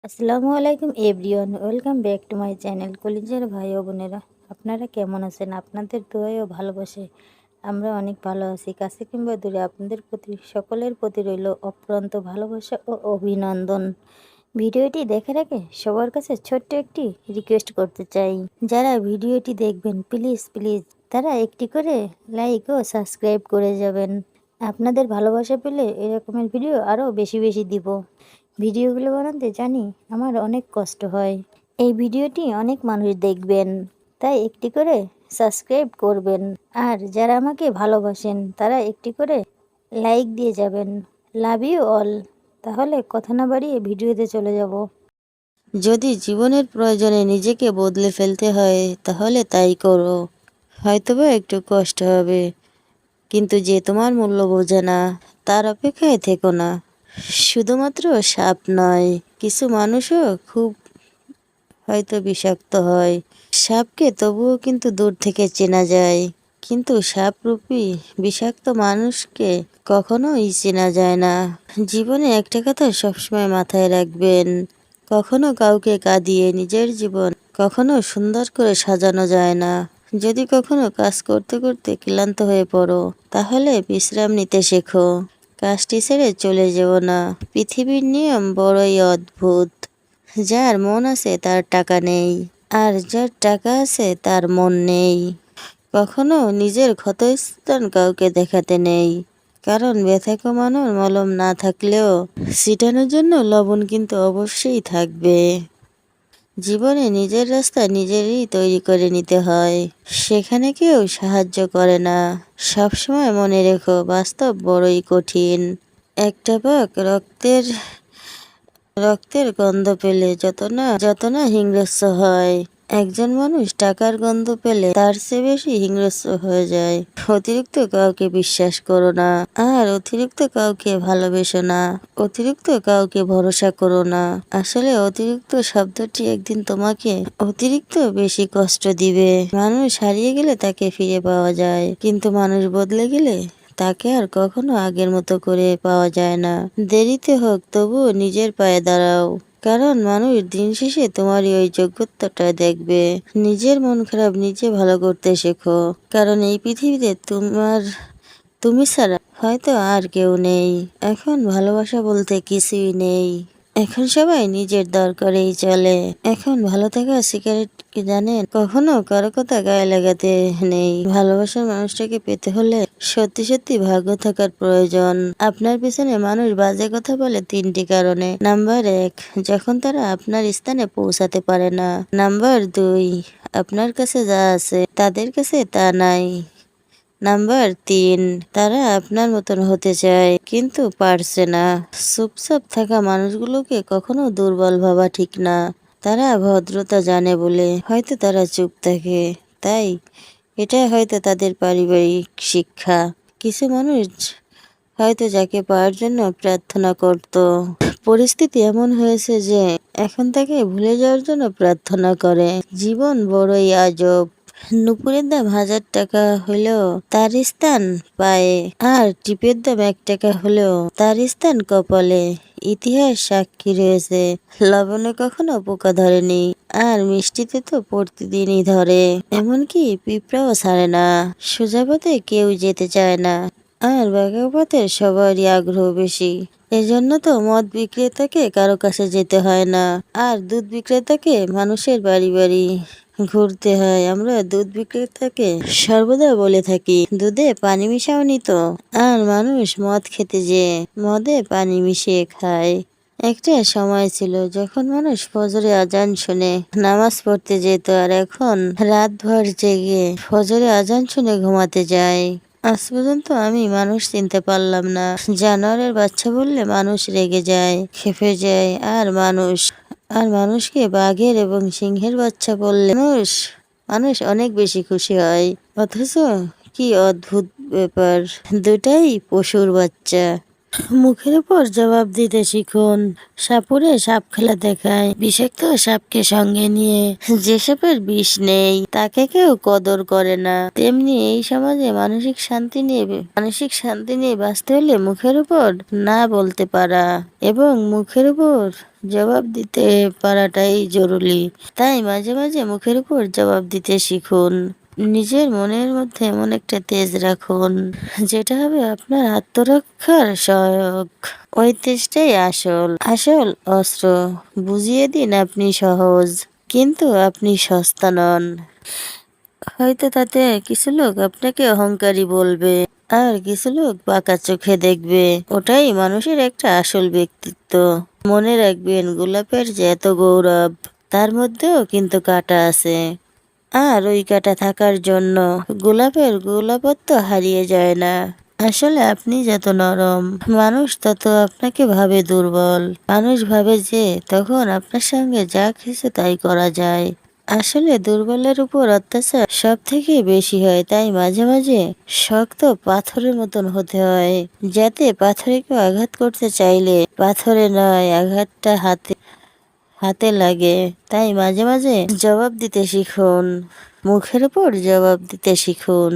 আসসালামু আলাইকুম everyone, welcome back to my channel. কলিজার ভাই ও বোনেরা, আপনারা কেমন আছেন? আপনাদের দোয়ায় ও ভালোবাসে আমরা অনেক ভালো আছি। কাছে কিংবা দূরে আপনাদের প্রতি সকলের প্রতি রইল অপ্রান্ত ভালোবাসা ও অভিনন্দন। ভিডিওটি দেখার আগে সবার কাছে ছোট্ট একটি রিকোয়েস্ট করতে চাই, যারা ভিডিওটি দেখবেন প্লিজ প্লিজ তারা একটি করে লাইক ও সাবস্ক্রাইব করে যাবেন। আপনাদের ভালোবাসা পেলে এরকমের ভিডিও আরও বেশি বেশি দিব। ভিডিওগুলো বানাতে জানি আমার অনেক কষ্ট হয়। এই ভিডিওটি অনেক মানুষ দেখবেন, তাই একটি করে সাবস্ক্রাইব করবেন। আর যারা আমাকে ভালোবাসেন তারা একটি করে লাইক দিয়ে যাবেন। Love you all. তাহলে কথা না বাড়িয়ে ভিডিওতে চলে যাব। যদি জীবনের প্রয়োজনে নিজেকে বদলে ফেলতে হয় তাহলে তাই করো। হয়তোবা একটু কষ্ট হবে, কিন্তু যে তোমার মূল্য বোঝে না তার অপেক্ষায় থেকো না। শুধুমাত্র সাপ নয়, কিছু মানুষও খুব হয়তো বিষাক্ত হয়। সাপকে তবুও কিন্তু দূর থেকে চেনা যায়, কিন্তু সাপরূপী বিষাক্ত মানুষকে কখনোই চেনা যায় না। জীবনে একটা কথা সবসময় মাথায় রাখবেন, কখনো কাউকে কাঁদিয়ে নিজের জীবন কখনো সুন্দর করে সাজানো যায় না। যদি কখনো কাজ করতে করতে ক্লান্ত হয়ে পড়ো, তাহলে বিশ্রাম নিতে শেখো। কাজটি ছেড়ে চলে যেও না। পৃথিবীর নিয়ম বড়ই অদ্ভুত। যার মন আছে তার টাকা নেই, আর যার টাকা আছে তার মন নেই। কখনো নিজের ক্ষতস্থান কাউকে দেখাতে নেই, কারণ ব্যথা কমানোর মলম না থাকলেও ছিটানোর জন্য লবণ কিন্তু অবশ্যই থাকবে। জীবনে নিজের রাস্তা নিজেরই তৈরি করে নিতে হয়, সেখানে কেউ সাহায্য করে না। সবসময় মনে রেখো, বাস্তব বড়ই কঠিন। একটা বাঘ রক্তের গন্ধ পেলে যত না হিংস্র হয়, একজন মানুষ টাকার গন্ধ পেলে তার চেয়ে বেশি হিংস্র হয়ে যায়। অতিরিক্ত কাউকে বিশ্বাস করো না, আর অতিরিক্ত কাউকে ভালোবেসো না। অতিরিক্ত কাউকে ভরসা করো না। আসলে অতিরিক্ত শব্দটি একদিন তোমাকে অতিরিক্ত বেশি কষ্ট দিবে। মানুষ হারিয়ে গেলে তাকে ফিরে পাওয়া যায়, কিন্তু মানুষ বদলে গেলে তাকে আর কখনো আগের মতো করে পাওয়া যায় না। দেরিতে হোক তবুও নিজের পায়ে দাঁড়াও, কারণ মানুষ দিন শেষে তোমারই ওই যোগ্যতাটা দেখবে। নিজের মন খারাপ নিজে ভালো করতে শেখো, কারণ এই পৃথিবীতে তুমি ছাড়া হয়তো আর কেউ নেই। এখন ভালোবাসা বলতে কিছুই নেই। এখন সবাই নিজের দরকারেই চলে। এখন ভালো থাকা সিগারেট কি জানেন, কখনো কারো কথা গায়ে লাগাতে নেই। ভালোবাসার মানুষটাকে পেতে হলে সত্যি সত্যি ভাগ্য থাকার প্রয়োজন। আপনার পিছনে মানুষ বাজে কথা বলে তিনটি কারণে। নাম্বার 1, যখন তারা আপনার স্থানে পৌঁছাতে পারে না। নাম্বার 2, আপনার কাছে যা আছে তাদের কাছে তা নাই। নাম্বার 3, তারা আপনার মতন হতে চায় কিন্তু পারছে না। চুপচাপ থাকা মানুষগুলোকে কখনো দুর্বল ভাবা ঠিক না। তারা ভদ্রতা জানে বলে হয়তো তারা চুপ থাকে, তাই এটাই হয়তো তাদের পারিবারিক শিক্ষা। কিছু মানুষ হয়তো যাকে পাওয়ার জন্য প্রার্থনা করত, পরিস্থিতি এমন হয়েছে যে এখন তাকে ভুলে যাওয়ার জন্য প্রার্থনা করে। জীবন বড়ই আজব। নুপুরের দাম 1000 টাকা হলেও তার স্থান পায়ে, আর টিপের দাম 1 টাকা হলেও তার স্থান কপালে। ইতিহাস সাক্ষী রয়েছে, লবণে কখনো পোকা ধরেনি, আর মিষ্টিতে তো প্রতিদিনই ধরে। এমনকি পিঁপড়াও ছাড়ে না। সোজা পথে কেউ যেতে চায় না, আর বাঁকা পথে সবারই আগ্রহ বেশি। এজন্য তো মদ বিক্রেতাকে কারো কাছে যেতে হয় না, আর দুধ বিক্রেতাকে মানুষের বাড়ি বাড়ি ঘুরতে হয়। আমরা দুধ বিক্রেতাকে সর্বদা বলে থাকি, দুধে পানি মিশাওনি তো? আর মানুষ মদ খেতে যেয়ে মদে পানি মিশিয়ে খায়। একটা সময় ছিল যখন মানুষ ফজরে আজান শুনে নামাজ পড়তে যেত, আর এখন রাতভর জেগে ফজরে আজান শুনে ঘুমাতে যায়। আজ পর্যন্ত আমি মানুষ চিনতে পারলাম না। জানোয়ারের বাচ্চা বললে মানুষ রেগে যায়, ক্ষেপে যায়, আর মানুষকে বাঘের এবং সিংহের বাচ্চা বললে মানুষ অনেক বেশি খুশি হয়। অথচ কি অদ্ভুত ব্যাপার, দুটাই পশুর বাচ্চা। মুখের উপর জবাব দিতে শিখুন। সাপুড়ে সাপ খেলা দেখায়, বিষাক্ত সাপকে সঙ্গে নিয়ে। যে সাপের বিষ নেই তাকে কেউ কদর করে না। তেমনি এই সমাজে মানসিক শান্তি নিয়ে বাঁচতে হলে মুখের উপর না বলতে পারা এবং মুখের উপর জবাব দিতে পারাটাই জরুরি। তাই মাঝে মাঝে মুখের উপর জবাব দিতে শিখুন। নিজের মনের মধ্যে এমন একটা তেজ রাখুন যেটা হবে আপনার আত্মরক্ষার সহায়ক। ওই তেজটাই আসল অস্ত্র। বুঝিয়ে দিন আপনি সহজ, কিন্তু আপনি সস্তা নন। হয়তো তাতে কিছু লোক আপনাকে অহংকারী বলবে, আর কিছু লোক বাঁকা চোখে দেখবে। ওটাই মানুষের একটা আসল ব্যক্তিত্ব। মনে রাখবেন, গোলাপের যে এত গৌরব, তার মধ্যেও কিন্তু কাঁটা আছে। আর ওই কাঁটা থাকার জন্য গোলাপের গোলাপত্ব হারিয়ে যায় না। আসলে আপনি যত নরম, মানুষ তত আপনাকে ভাবে দুর্বল। মানুষ ভাবে যে তখন আপনার সঙ্গে যা কিছু তাই করা যায়। আসলে দুর্বলের উপর অত্যাচার সব থেকে বেশি হয়। তাই মাঝে মাঝে শক্ত পাথরের মতন হতে হয়, যাতে পাথরে কেউ আঘাত করতে চাইলে পাথরে নয়, আঘাতটা হাতে লাগে। তাই মাঝে মাঝে জবাব দিতে শিখুন। মুখের উপর জবাব দিতে শিখুন।